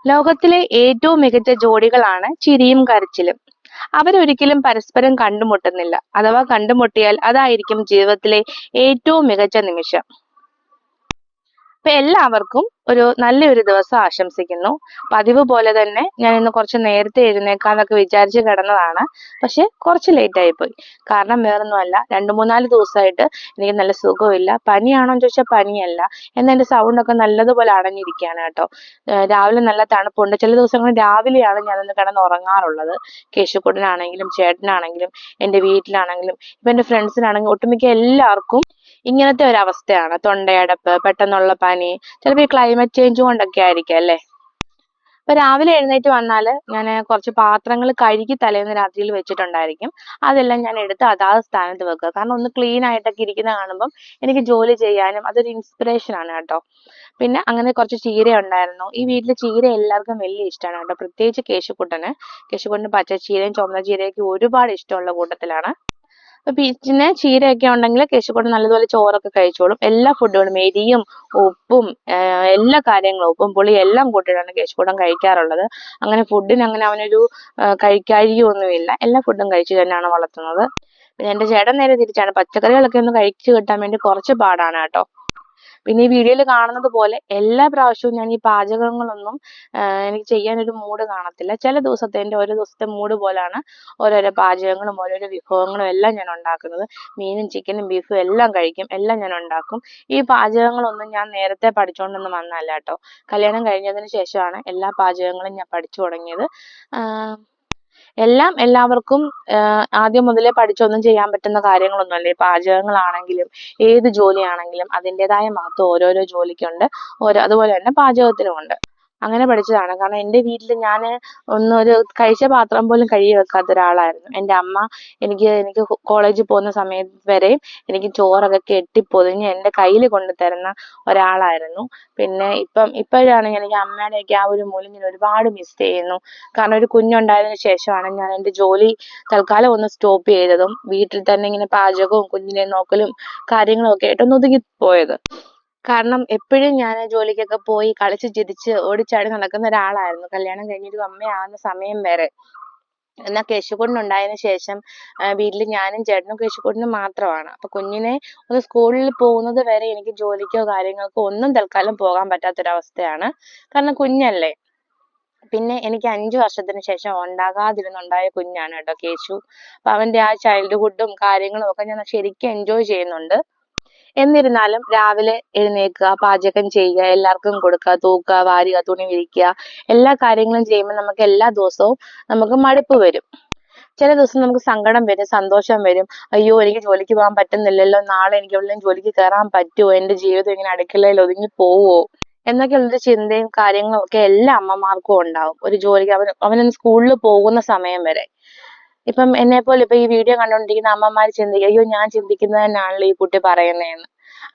ലോകത്തിലെ ഏറ്റവും മികച്ച ജോഡികളാണ് ചിരിയും കരച്ചിലും. അവരൊരിക്കലും പരസ്പരം കണ്ടുമുട്ടുന്നില്ല. അഥവാ കണ്ടുമുട്ടിയാൽ അതായിരിക്കും ജീവിതത്തിലെ ഏറ്റവും മികച്ച നിമിഷം. അപ്പൊ എല്ലാവർക്കും നല്ലൊരു ദിവസം ആശംസിക്കുന്നു. പതിവ് പോലെ തന്നെ ഞാൻ ഇന്ന് കുറച്ച് നേരത്തെ എഴുന്നേക്കാന്നൊക്കെ വിചാരിച്ച് കിടന്നതാണ്. പക്ഷെ കുറച്ച് ലേറ്റ് ആയിപ്പോയി. കാരണം വേറൊന്നുമല്ല, 2-3-4 ദിവസമായിട്ട് എനിക്ക് നല്ല സുഖമില്ല. പനിയാണോ എന്ന് ചോദിച്ചാൽ പനിയല്ല. എന്നാൽ എന്റെ സൗണ്ട് ഒക്കെ നല്ലതുപോലെ അടഞ്ഞിരിക്കുകയാണ് കേട്ടോ. രാവിലെ നല്ല തണുപ്പുണ്ട്. ചില ദിവസങ്ങളിൽ രാവിലെയാണ് ഞാനൊന്ന് കിടന്ന് ഉറങ്ങാറുള്ളത്. കേശുക്കുട്ടനാണെങ്കിലും ചേട്ടനാണെങ്കിലും എന്റെ വീട്ടിലാണെങ്കിലും ഇപ്പൊ എന്റെ ഫ്രണ്ട്സിനാണെങ്കിലും ഒട്ടുമിക്ക എല്ലാവർക്കും ഇങ്ങനത്തെ ഒരു അവസ്ഥയാണ്. തൊണ്ടയടപ്പ്, പെട്ടെന്നുള്ള പനി, ചിലപ്പോൾ ഈ ക്ലൈമറ്റ് ചേഞ്ച് കൊണ്ടൊക്കെ ആയിരിക്കും അല്ലേ. അപ്പൊ രാവിലെ എഴുന്നേറ്റ് വന്നാല് ഞാൻ കുറച്ച് പാത്രങ്ങൾ കഴുകി തലേന്ന് രാത്രിയിൽ വെച്ചിട്ടുണ്ടായിരിക്കും. അതെല്ലാം ഞാൻ എടുത്ത് അതാത് സ്ഥാനത്ത് വെക്കുക. കാരണം ഒന്ന് ക്ലീൻ ആയിട്ടൊക്കെ ഇരിക്കുന്ന കാണുമ്പം എനിക്ക് ജോലി ചെയ്യാനും അതൊരു ഇൻസ്പിറേഷൻ ആണ് കേട്ടോ. പിന്നെ അങ്ങനെ കുറച്ച് ചീര ഉണ്ടായിരുന്നു. ഈ വീട്ടില് ചീര എല്ലാവർക്കും വലിയ ഇഷ്ടമാണ് കേട്ടോ. പ്രത്യേകിച്ച് കേശുക്കുട്ടന് പച്ചച്ചീരയും ചുവന്ന ചീരയൊക്കെ ഒരുപാട് ഇഷ്ടമുള്ള കൂട്ടത്തിലാണ്. അപ്പൊ പിന്നെ ചീരയൊക്കെ ഉണ്ടെങ്കിൽ കേശുക്കുട്ടൻ നല്ലതുപോലെ ചോറൊക്കെ കഴിച്ചോളും. എല്ലാ ഫുഡുകളും എരിയും ഉപ്പും എല്ലാ കാര്യങ്ങളും ഉപ്പും പുളിയും എല്ലാം കൂട്ടിയിട്ടാണ് കേശുക്കുട്ടൻ കഴിക്കാറുള്ളത്. അങ്ങനെ ഫുഡിന് അങ്ങനെ അവനൊരു കഴിക്കാഴികയൊന്നുമില്ല. എല്ലാ ഫുഡും കഴിച്ചു തന്നെയാണ് വളർത്തുന്നത്. പിന്നെ എന്റെ ചേട്ടൻ നേരെ തിരിച്ചാണ്. പച്ചക്കറികളൊക്കെ ഒന്ന് കഴിച്ചു കിട്ടാൻ വേണ്ടി കുറച്ച് പാടാണ് കേട്ടോ. പിന്നെ ഈ വീഡിയോയിൽ കാണുന്നത് പോലെ എല്ലാ പ്രാവശ്യവും ഞാൻ ഈ പാചകങ്ങളൊന്നും എനിക്ക് ചെയ്യാനൊരു മൂഡ് കാണത്തില്ല. ചില ദിവസത്തെ എൻ്റെ ഓരോ ദിവസത്തെ മൂഡ് പോലാണ് ഓരോരോ പാചകങ്ങളും ഓരോരോ വിഭവങ്ങളും എല്ലാം ഞാൻ ഉണ്ടാക്കുന്നത്. മീനും ചിക്കനും ബീഫും എല്ലാം കഴിക്കും, എല്ലാം ഞാൻ ഉണ്ടാക്കും. ഈ പാചകങ്ങളൊന്നും ഞാൻ നേരത്തെ പഠിച്ചുകൊണ്ടൊന്നും വന്നതല്ല കേട്ടോ. കല്യാണം കഴിഞ്ഞതിന് ശേഷമാണ് എല്ലാ പാചകങ്ങളും ഞാൻ പഠിച്ചു തുടങ്ങിയത്. എല്ലാം എല്ലാവർക്കും ആദ്യം മുതലേ പഠിച്ചൊന്നും ചെയ്യാൻ പറ്റുന്ന കാര്യങ്ങളൊന്നുമല്ല. ഈ പാചകങ്ങളാണെങ്കിലും ഏത് ജോലിയാണെങ്കിലും അതിൻ്റെതായ മഹത്വം ഓരോരോ ജോലിക്കുണ്ട്. അതുപോലെ തന്നെ പാചകത്തിനുമുണ്ട്. അങ്ങനെ പഠിച്ചതാണ്. കാരണം എൻ്റെ വീട്ടിൽ ഞാൻ ഒരു കഴിച്ച പാത്രം പോലും കഴുകി വെക്കാത്ത ഒരാളായിരുന്നു. എൻ്റെ അമ്മ എനിക്ക് കോളേജിൽ പോകുന്ന സമയത്ത് വരെയും എനിക്ക് ചോറൊക്കെ കെട്ടിപ്പൊതിഞ്ഞ് എൻ്റെ കയ്യിൽ കൊണ്ട് തരുന്ന ഒരാളായിരുന്നു. പിന്നെ ഇപ്പോഴാണ് എനിക്ക് അമ്മയുടെയൊക്കെ ആ ഒരു മൂല്യം ഞാൻ ഒരുപാട് മിസ് ചെയ്യുന്നു. കാരണം ഒരു കുഞ്ഞുണ്ടായതിനു ശേഷമാണ് ഞാൻ എൻ്റെ ജോലി തൽക്കാലം ഒന്ന് സ്റ്റോപ്പ് ചെയ്തതും വീട്ടിൽ തന്നെ ഇങ്ങനെ പാചകവും കുഞ്ഞിനെ നോക്കലും കാര്യങ്ങളും ഒക്കെ ആയിട്ടൊന്ന് ഒതുങ്ങിപ്പോയത്. കാരണം എപ്പോഴും ഞാൻ ജോലിക്കൊക്കെ പോയി കളിച്ച് ചിരിച്ച് ഓടിച്ചാടി നടക്കുന്ന ഒരാളായിരുന്നു കല്യാണം കഴിഞ്ഞൊരു അമ്മയാവുന്ന സമയം വരെ. എന്നാൽ കേശുക്കുട്ടനുണ്ടായതിനു ശേഷം വീട്ടിൽ ഞാനും ചേട്ടനും കേശുക്കുട്ടനും മാത്രമാണ്. അപ്പൊ കുഞ്ഞിനെ ഒന്ന് സ്കൂളിൽ പോകുന്നത് വരെ എനിക്ക് ജോലിക്കോ കാര്യങ്ങൾക്കോ ഒന്നും തൽക്കാലം പോകാൻ പറ്റാത്തൊരവസ്ഥയാണ്. കാരണം കുഞ്ഞല്ലേ. പിന്നെ എനിക്ക് 5 വർഷത്തിന് ശേഷം ഉണ്ടായ കുഞ്ഞാണ് കേട്ടോ കേശു. അപ്പൊ അവന്റെ ആ ചൈൽഡ്ഹുഡും കാര്യങ്ങളും ഒക്കെ ഞാൻ ശരിക്കും എൻജോയ് ചെയ്യുന്നുണ്ട്. എന്നിരുന്നാലും രാവിലെ എഴുന്നേൽക്കുക, പാചകം ചെയ്യുക, എല്ലാവർക്കും കൊടുക്കുക, തൂക്കുക, വാരുക, തുണി വിരിക്കുക, എല്ലാ കാര്യങ്ങളും ചെയ്യുമ്പോൾ നമുക്ക് എല്ലാ ദിവസവും നമുക്ക് മടുപ്പ് വരും. ചില ദിവസം നമുക്ക് സങ്കടം വരും, സന്തോഷം വരും. അയ്യോ, എനിക്ക് ജോലിക്ക് പോകാൻ പറ്റുന്നില്ലല്ലോ, നാളെ എനിക്ക് എവിടെയെങ്കിലും ജോലിക്ക് കയറാൻ പറ്റുമോ, എന്റെ ജീവിതം ഇങ്ങനെ അടുക്കളയിൽ ഒതുങ്ങി പോവോ എന്നൊക്കെയുള്ളൊരു ചിന്തയും കാര്യങ്ങളും ഒക്കെ എല്ലാ അമ്മമാർക്കും ഉണ്ടാവും. ഒരു ജോലിക്ക് അവനൊന്ന് സ്കൂളിൽ പോകുന്ന സമയം വരെ. ഇപ്പം എന്നെപ്പോലെ ഇപ്പൊ ഈ വീഡിയോ കണ്ടുകൊണ്ടിരിക്കുന്ന അമ്മമാർ ചിന്തിക്കുക, അയ്യോ ഞാൻ ചിന്തിക്കുന്നത് തന്നെയാണല്ലോ ഈ കുട്ടി പറയുന്നതെന്ന്.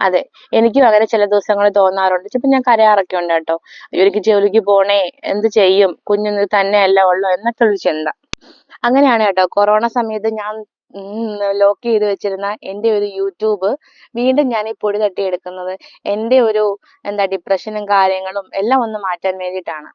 അതെ, എനിക്കും അങ്ങനെ ചില ദിവസങ്ങൾ തോന്നാറുണ്ട്. ചിലപ്പോൾ ഞാൻ കരയാറൊക്കെ ഉണ്ട് കേട്ടോ. അയ്യോ എനിക്ക് ജോലിക്ക് പോണേ, എന്ത് ചെയ്യും, കുഞ്ഞിന് തന്നെയല്ല ഉള്ളു എന്നൊക്കെ ഒരു ചിന്ത. അങ്ങനെയാണ് കേട്ടോ കൊറോണ സമയത്ത് ഞാൻ ലോക്ക് ചെയ്ത് വെച്ചിരുന്ന എൻ്റെ ഒരു യൂട്യൂബ് വീണ്ടും ഞാൻ ഈ പൊടി തട്ടിയെടുക്കുന്നത് എൻ്റെ ഒരു ഡിപ്രഷനും കാര്യങ്ങളും എല്ലാം ഒന്ന് മാറ്റാൻ വേണ്ടിയിട്ടാണ്.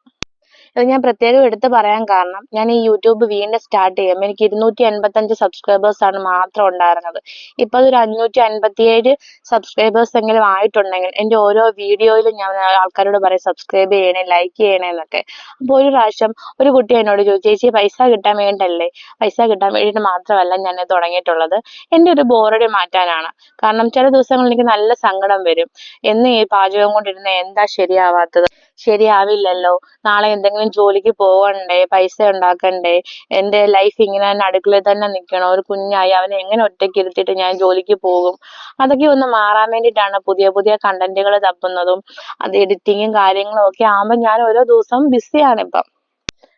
ഇത് ഞാൻ പ്രത്യേകം എടുത്ത് പറയാൻ കാരണം, ഞാൻ ഈ യൂട്യൂബ് വീണ്ടും സ്റ്റാർട്ട് ചെയ്യുമ്പോൾ എനിക്ക് 285 സബ്സ്ക്രൈബേഴ്സ് ആണ് മാത്രം ഉണ്ടായിരുന്നത്. ഇപ്പൊ അതൊരു 557 സബ്സ്ക്രൈബേഴ്സ് എങ്കിലും ആയിട്ടുണ്ടെങ്കിൽ എൻ്റെ ഓരോ വീഡിയോയിലും ഞാൻ ആൾക്കാരോട് പറയും സബ്സ്ക്രൈബ് ചെയ്യണേ, ലൈക്ക് ചെയ്യണേ എന്നൊക്കെ. അപ്പൊ ഒരു പ്രാവശ്യം ഒരു കുട്ടി എന്നോട് ചോദിച്ചു, ചേച്ചി പൈസ കിട്ടാൻ വേണ്ടല്ലേ? പൈസ കിട്ടാൻ വേണ്ടിയിട്ട് മാത്രമല്ല ഞാൻ തുടങ്ങിയിട്ടുള്ളത്, എൻ്റെ ഒരു ബോറടി മാറ്റാനാണ്. കാരണം ചില ദിവസങ്ങളിൽ എനിക്ക് നല്ല സങ്കടം വരും. എന്ന് ഈ പാചകം കൊണ്ടിരുന്ന എന്താ ശരിയാവാത്തത്, ശരിയാവില്ലല്ലോ, നാളെ എന്തെങ്കിലും ജോലിക്ക് പോകണ്ടേ, പൈസ ഉണ്ടാക്കണ്ടേ, എന്റെ ലൈഫ് ഇങ്ങനെ തന്നെ അടുക്കളയിൽ തന്നെ നിൽക്കണോ, ഒരു കുഞ്ഞായി അവനെ എങ്ങനെ ഒറ്റയ്ക്ക് ഇരുത്തിയിട്ട് ഞാൻ ജോലിക്ക് പോകും. അതൊക്കെ ഒന്ന് മാറാൻ വേണ്ടിയിട്ടാണ് പുതിയ പുതിയ കണ്ടന്റുകൾ തപ്പുന്നതും അത് എഡിറ്റിങ്ങും കാര്യങ്ങളും ഒക്കെ ആകുമ്പോൾ ഞാൻ ഓരോ ദിവസവും ബിസിയാണ് ഇപ്പം.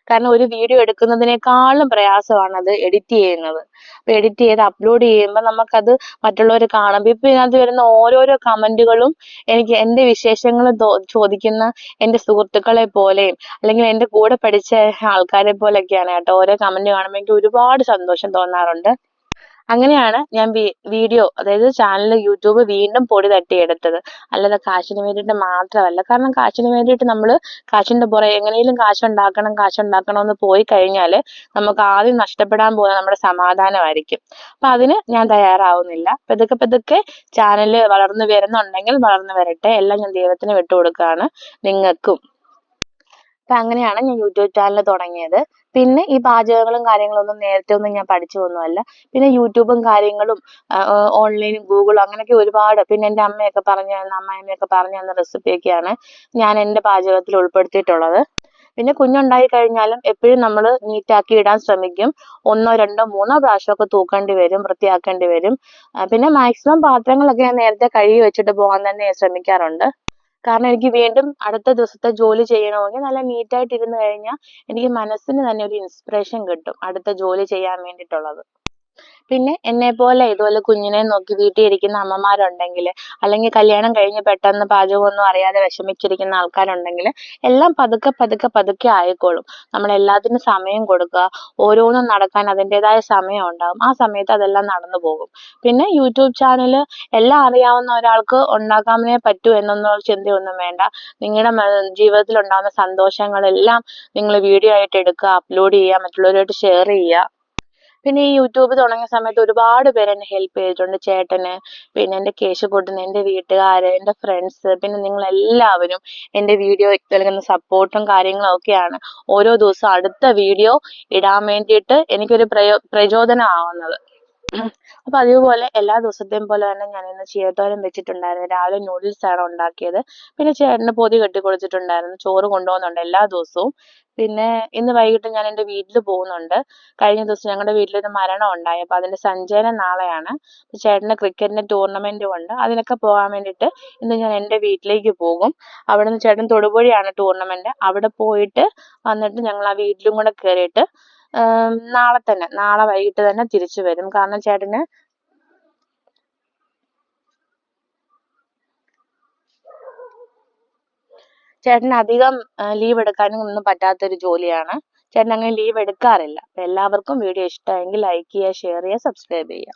കാരണം ഒരു വീഡിയോ എടുക്കുന്നതിനേക്കാളും പ്രയാസമാണ് അത് എഡിറ്റ് ചെയ്യുന്നത്. അപ്പൊ എഡിറ്റ് ചെയ്ത് അപ്ലോഡ് ചെയ്യുമ്പോൾ നമുക്കത് മറ്റുള്ളവർ കാണുമ്പോൾ ഇപ്പൊ ഇതിനകത്ത് വരുന്ന ഓരോരോ കമന്റുകളും എനിക്ക് എന്റെ വിശേഷങ്ങൾ ചോദിക്കുന്ന എന്റെ സുഹൃത്തുക്കളെ പോലെയും അല്ലെങ്കിൽ എന്റെ കൂടെ പഠിച്ച ആൾക്കാരെ പോലെയൊക്കെയാണ് കേട്ടോ. ഓരോ കമന്റ് കാണുമ്പോൾ എനിക്ക് ഒരുപാട് സന്തോഷം തോന്നാറുണ്ട്. അങ്ങനെയാണ് ഞാൻ വീഡിയോ, അതായത് ചാനൽ യൂട്യൂബ് വീണ്ടും പൊടി തട്ടിയെടുത്തത്. അല്ലാതെ കാശിന് വേണ്ടിയിട്ട് മാത്രമല്ല. കാരണം കാശിന് വേണ്ടിയിട്ട് നമ്മൾ കാശിന്റെ പുറകെ എങ്ങനെയും കാശുണ്ടാക്കണം എന്ന് പോയി കഴിഞ്ഞാൽ നമുക്ക് ആദ്യം നഷ്ടപ്പെടാൻ പോകുന്നത് നമ്മുടെ സമാധാനമായിരിക്കും. അപ്പൊ അതിന് ഞാൻ തയ്യാറാവുന്നില്ല. പതുക്കെ പതുക്കെ ചാനൽ വളർന്നു വരുന്നുണ്ടെങ്കിൽ വളർന്നു വരട്ടെ, എല്ലാം ഞാൻ ദൈവത്തിന് വിട്ടുകൊടുക്കുകയാണ്, നിങ്ങൾക്കും. അപ്പൊ അങ്ങനെയാണ് ഞാൻ യൂട്യൂബ് ചാനൽ തുടങ്ങിയത്. പിന്നെ ഈ പാചകങ്ങളും കാര്യങ്ങളൊന്നും നേരത്തെ ഒന്നും ഞാൻ പഠിച്ചതൊന്നുമല്ല. പിന്നെ യൂട്യൂബും കാര്യങ്ങളും ഓൺലൈനും ഗൂഗിളും അങ്ങനെയൊക്കെ ഒരുപാട്, പിന്നെ എൻ്റെ അമ്മയൊക്കെ പറഞ്ഞു തന്ന, അമ്മായിമ്മയൊക്കെ പറഞ്ഞു തന്ന റെസിപ്പിയൊക്കെയാണ് ഞാൻ എൻ്റെ പാചകത്തിൽ ഉൾപ്പെടുത്തിയിട്ടുള്ളത്. പിന്നെ കുഞ്ഞുണ്ടായി കഴിഞ്ഞാലും എപ്പോഴും നമ്മൾ നീറ്റാക്കി ഇടാൻ ശ്രമിക്കും. 1, 2, 3 പ്രാവശ്യമൊക്കെ തൂക്കേണ്ടി വരും, വൃത്തിയാക്കേണ്ടി വരും. പിന്നെ മാക്സിമം പാത്രങ്ങളൊക്കെ ഞാൻ നേരത്തെ കഴുകി വെച്ചിട്ട് പോകാൻ തന്നെ ശ്രമിക്കാറുണ്ട്. കാരണം എനിക്ക് വീണ്ടും അടുത്ത ദിവസത്തെ ജോലി ചെയ്യണമെങ്കിൽ നല്ല നീറ്റായിട്ട് ഇരുന്ന് കഴിഞ്ഞാൽ എനിക്ക് മനസ്സിന് തന്നെ ഒരു ഇൻസ്പിറേഷൻ കിട്ടും അടുത്ത ജോലി ചെയ്യാൻ വേണ്ടിയിട്ടുള്ളത്. പിന്നെ എന്നെപ്പോലെ ഇതുപോലെ കുഞ്ഞിനെ നോക്കി വീട്ടിൽ ഇരിക്കുന്ന അമ്മമാരുണ്ടെങ്കിൽ, അല്ലെങ്കിൽ കല്യാണം കഴിഞ്ഞ് പെട്ടെന്ന് പാചകമൊന്നും അറിയാതെ വിഷമിച്ചിരിക്കുന്ന ആൾക്കാരുണ്ടെങ്കിൽ, എല്ലാം പതുക്കെ പതുക്കെ പതുക്കെ ആയിക്കോളും. നമ്മൾ എല്ലാത്തിനും സമയം കൊടുക്കുക. ഓരോന്നും നടക്കാൻ അതിൻ്റെതായ സമയം ഉണ്ടാകും. ആ സമയത്ത് അതെല്ലാം നടന്നു പോകും. പിന്നെ യൂട്യൂബ് ചാനൽ എല്ലാം അറിയാവുന്ന ഒരാൾക്ക് ഉണ്ടാക്കാനേ പറ്റൂ എന്നൊന്നും ചിന്തയൊന്നും വേണ്ട. നിങ്ങളുടെ ജീവിതത്തിൽ ഉണ്ടാകുന്ന സന്തോഷങ്ങളെല്ലാം നിങ്ങൾ വീഡിയോ ആയിട്ട് എടുക്കുക, അപ്ലോഡ് ചെയ്യുക, മറ്റുള്ളവരുമായിട്ട് ഷെയർ ചെയ്യുക. പിന്നെ ഈ യൂട്യൂബ് തുടങ്ങിയ സമയത്ത് ഒരുപാട് പേര് എന്നെ ഹെൽപ്പ് ചെയ്തിട്ടുണ്ട്. ചേട്ടന്, പിന്നെ എൻ്റെ കേശുകൂട്ടന്, എൻ്റെ വീട്ടുകാര്, എൻ്റെ ഫ്രണ്ട്സ്, പിന്നെ നിങ്ങൾ എല്ലാവരും എൻ്റെ വീഡിയോ നൽകുന്ന സപ്പോർട്ടും കാര്യങ്ങളും ഒക്കെയാണ് ഓരോ ദിവസവും അടുത്ത വീഡിയോ ഇടാൻ വേണ്ടിയിട്ട് എനിക്കൊരു പ്രചോദനമാവുന്നത്. അപ്പൊ അതുപോലെ എല്ലാ ദിവസത്തെയും പോലെ തന്നെ ഞാൻ ഇന്ന് ചീരത്തോരൻ വെച്ചിട്ടുണ്ടായിരുന്നു. രാവിലെ നൂഡിൽസ് ആണ് ഉണ്ടാക്കിയത്. പിന്നെ ചേട്ടന് പൊതി കെട്ടി കൊടുത്തിട്ടുണ്ടായിരുന്നു. ചോറ് കൊണ്ടുപോകുന്നുണ്ട് എല്ലാ ദിവസവും. പിന്നെ ഇന്ന് വൈകിട്ട് ഞാൻ എൻ്റെ വീട്ടിൽ പോകുന്നുണ്ട്. കഴിഞ്ഞ ദിവസം ഞങ്ങളുടെ വീട്ടിലൊരു മരണം ഉണ്ടായി. അപ്പൊ അതിന്റെ സഞ്ചയനം നാളെയാണ്. ചേട്ടന് ക്രിക്കറ്റിന്റെ ടൂർണമെന്റും ഉണ്ട്. അതിനൊക്കെ പോകാൻ വേണ്ടിയിട്ട് ഇന്ന് ഞാൻ എൻ്റെ വീട്ടിലേക്ക് പോകും. അവിടെ നിന്ന് ചേട്ടൻ തൊടുപുഴയാണ് ടൂർണമെന്റ്. അവിടെ പോയിട്ട് വന്നിട്ട് ഞങ്ങൾ ആ വീട്ടിലും കൂടെ കയറിയിട്ട് നാളെ വൈകിട്ട് തന്നെ തിരിച്ചു വരും. കാരണം ചേട്ടന് അധികം ലീവ് എടുക്കാനും ഒന്നും പറ്റാത്തൊരു ജോലിയാണ്. ചേട്ടൻ അങ്ങനെ ലീവ് എടുക്കാറില്ല. അപ്പൊ എല്ലാവർക്കും വീഡിയോ ഇഷ്ടമായെങ്കിൽ ലൈക്ക് ചെയ്യുക, ഷെയർ ചെയ്യുക, സബ്സ്ക്രൈബ് ചെയ്യുക.